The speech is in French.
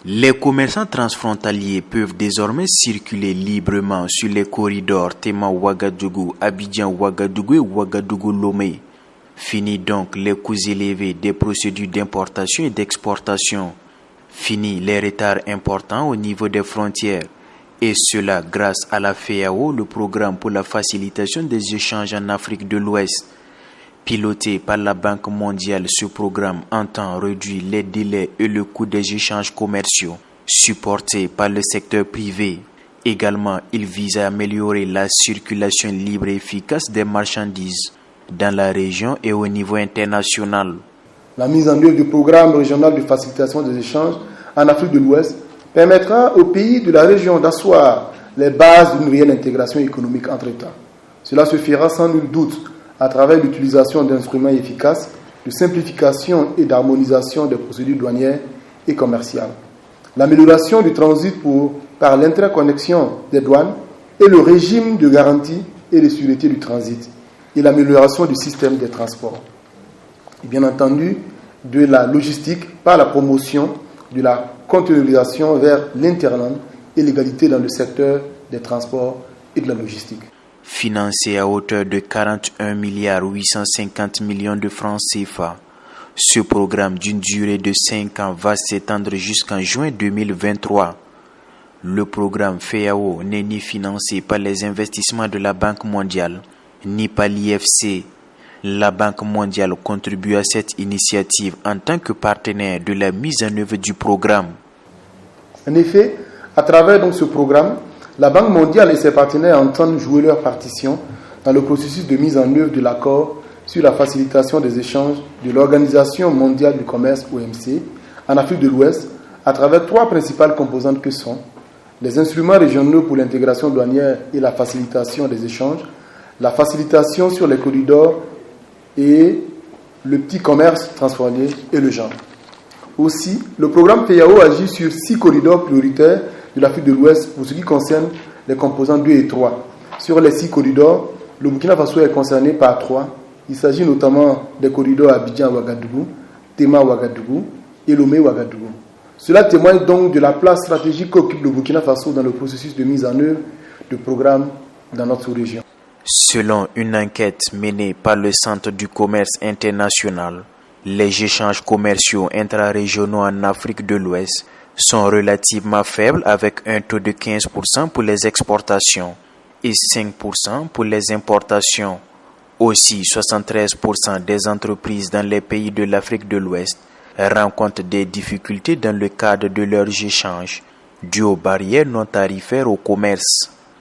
Les commerçants transfrontaliers peuvent désormais circuler librement sur les corridors Tema-Ouagadougou, Abidjan-Ouagadougou et Ouagadougou-Lomé. Fini donc les coûts élevés des procédures d'importation et d'exportation. Fini les retards importants au niveau des frontières. Et cela grâce à la FEAO, le programme pour la facilitation des échanges en Afrique de l'Ouest. Piloté par la Banque mondiale, ce programme entend réduire les délais et le coût des échanges commerciaux. Supporté par le secteur privé. Également, il vise à améliorer la circulation libre et efficace des marchandises dans la région et au niveau international. La mise en œuvre du programme régional de facilitation des échanges en Afrique de l'Ouest permettra aux pays de la région d'asseoir les bases d'une réelle intégration économique entre États. Cela se fera sans nul doute à travers l'utilisation d'instruments efficaces de simplification et d'harmonisation des procédures douanières et commerciales, l'amélioration du transit par l'interconnexion des douanes et le régime de garantie et de sûreté du transit, et l'amélioration du système des transports. Et bien entendu, de la logistique par la promotion de la conteneurisation vers l'interland et l'égalité dans le secteur des transports et de la logistique. Financé à hauteur de 41 milliards 850 millions de francs CFA, ce programme d'une durée de 5 ans va s'étendre jusqu'en juin 2023. Le programme FEAO n'est ni financé par les investissements de la Banque mondiale, ni par l'IFC. La Banque mondiale contribue à cette initiative en tant que partenaire de la mise en œuvre du programme. En effet, à travers ce programme, la Banque mondiale et ses partenaires entendent jouer leur partition dans le processus de mise en œuvre de l'accord sur la facilitation des échanges de l'Organisation mondiale du commerce (OMC) en Afrique de l'Ouest à travers 3 principales composantes que sont les instruments régionaux pour l'intégration douanière et la facilitation des échanges, la facilitation sur les corridors et le petit commerce transfrontalier et le genre. Aussi, le programme FEAO agit sur 6 corridors prioritaires de l'Afrique de l'Ouest pour ce qui concerne les composants 2 et 3. Sur les 6 corridors, le Burkina Faso est concerné par 3. Il s'agit notamment des corridors Abidjan-Ouagadougou, Tema-Ouagadougou et Lomé-Ouagadougou. Cela témoigne donc de la place stratégique qu'occupe le Burkina Faso dans le processus de mise en œuvre de programmes dans notre région. Selon une enquête menée par le Centre du commerce international, les échanges commerciaux intra-régionaux en Afrique de l'Ouest sont relativement faibles avec un taux de 15% pour les exportations et 5% pour les importations. Aussi, 73% des entreprises dans les pays de l'Afrique de l'Ouest rencontrent des difficultés dans le cadre de leurs échanges, dues aux barrières non tarifaires au commerce.